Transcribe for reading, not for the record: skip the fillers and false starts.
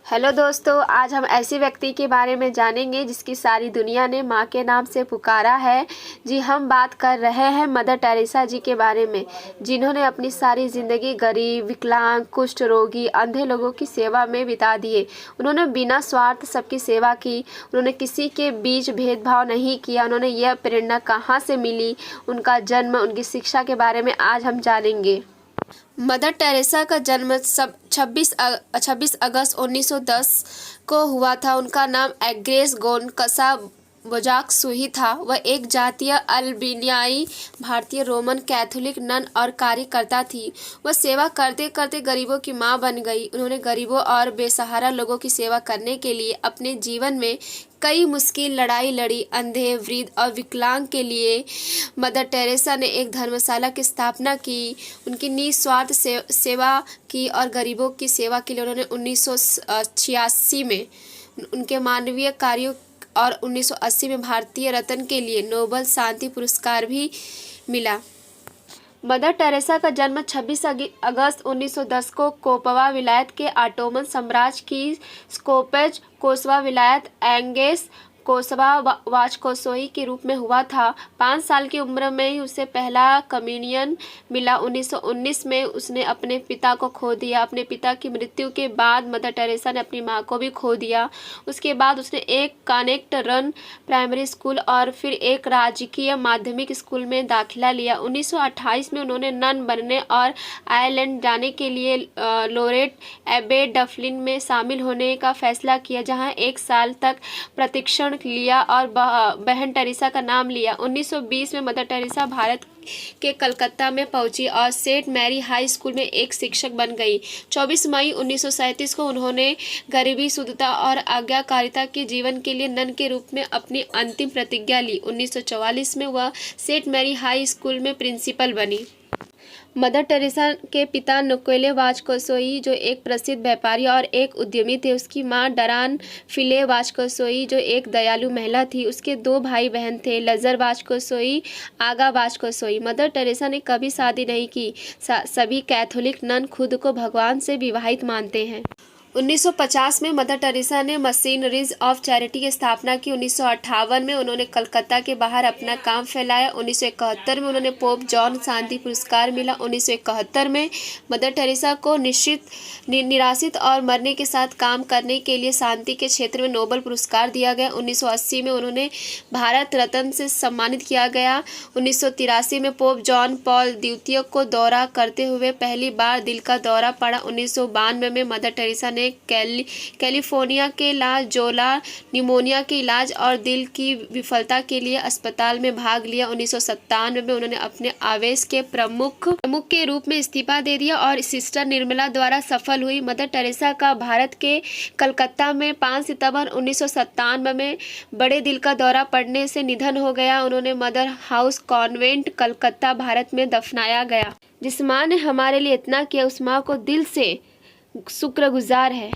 Hello दोस्तों, आज हम ऐसे व्यक्ति के बारे में जानेंगे जिसकी सारी दुनिया ने माँ के नाम से पुकारा है। जी, हम बात कर रहे हैं मदर टेरेसा जी के बारे में, जिन्होंने अपनी सारी ज़िंदगी गरीब, विकलांग, कुष्ठ रोगी, अंधे लोगों की सेवा में बिता दिए। उन्होंने बिना स्वार्थ सबकी सेवा की। उन्होंने किसी के बीच भेदभाव नहीं किया। उन्होंने यह प्रेरणा कहाँ से मिली, उनका जन्म, उनकी शिक्षा के बारे में आज हम जानेंगे। मदर टेरेसा का जन्म 26 अगस्त 1910 को हुआ था। उनका नाम एग्नेस गोनकसा बोजाक्सुही था। वह एक जातीय अल्बानियाई भारतीय रोमन कैथोलिक नन और कार्यकर्ता थी। वह सेवा करते करते गरीबों की मां बन गई। उन्होंने गरीबों और बेसहारा लोगों की सेवा करने के लिए अपने जीवन में कई मुश्किल लड़ाई लड़ी। अंधे, वृद्ध और विकलांग के लिए मदर टेरेसा ने एक धर्मशाला की स्थापना की। उनकी निस्वार्थ सेवा की और गरीबों की सेवा के लिए उन्होंने 1986 में उनके मानवीय कार्यों और 1980 में भारतीय रत्न के लिए नोबेल शांति पुरस्कार भी मिला। मदर टेरेसा का जन्म 26 अगस्त 1910 को कोपवा विलायत के ऑटोमन साम्राज्य की स्कोपेज कोसवा विलायत एंगेस कोसवा वाचकोसोई के रूप में हुआ था। 5 साल की उम्र में ही उसे पहला कम्युनियन मिला। 1919 में उसने अपने पिता को खो दिया। अपने पिता की मृत्यु के बाद मदर टेरेसा ने अपनी मां को भी खो दिया। उसके बाद उसने एक कनेक्ट रन प्राइमरी स्कूल और फिर एक राजकीय माध्यमिक स्कूल में दाखिला लिया। 1928 में उन्होंने नन बनने और आयरलैंड जाने के लिए लोरेट एबे डफलिन में शामिल होने का फैसला किया, जहां 1 साल तक प्रशिक्षण लिया और बहन टेरेसा का नाम लिया। 1920 में मदर टेरेसा भारत के कलकत्ता में पहुंची और सेंट मैरी हाई स्कूल में एक शिक्षक बन गई। 24 मई 1937 को उन्होंने गरीबी, शुद्धता और आज्ञाकारिता के जीवन के लिए नन के रूप में अपनी अंतिम प्रतिज्ञा ली। 1944 में वह सेंट मैरी हाई स्कूल में प्रिंसिपल बनी। मदर टेरेसा के पिता निकोले वाचकोसोई, जो एक प्रसिद्ध व्यापारी और एक उद्यमी थे। उसकी मां डरान फिले वाचकोसोई, जो एक दयालु महिला थी। उसके 2 भाई बहन थे, लजर वाचकोसोई, आगा वाचकोसोई। मदर टेरेसा ने कभी शादी नहीं की। सभी कैथोलिक नन खुद को भगवान से विवाहित मानते हैं। 1950 में मदर टेरेसा ने मशीनरीज ऑफ चैरिटी की स्थापना की। 1958 में उन्होंने कलकत्ता के बाहर अपना काम फैलाया। 1971 में उन्होंने पोप जॉन शांति पुरस्कार मिला। 1971 में मदर टेरेसा को निराश्रित और मरने के साथ काम करने के लिए शांति के क्षेत्र में नोबेल पुरस्कार दिया गया। 1980 में उन्होंने भारत रत्न से सम्मानित किया गया। 1983 में पोप जॉन पॉल द्वितीय को दौरा करते हुए पहली बार दिल का दौरा पड़ा। 1992 में मदर टेरेसा ने कैलिफोर्निया के ला जोला निमोनिया के इलाज और दिल की विफलता के लिए अस्पताल में भाग लिया। 1997 में उन्होंने अपने आवेश के प्रमुख के रूप में इस्तीफा दे दिया और सिस्टर निर्मला द्वारा सफल हुई। मदर टेरेसा का भारत के कलकत्ता में 5 सितंबर 1997 में बड़े दिल का दौरा पड़ने से निधन हो गया। उन्होंने mother house convent Calcutta, Bharat में दफनाया गया। जिस माँ ने हमारे लिए इतना किया, उस माँ को दिल से शुक्रगुजार है।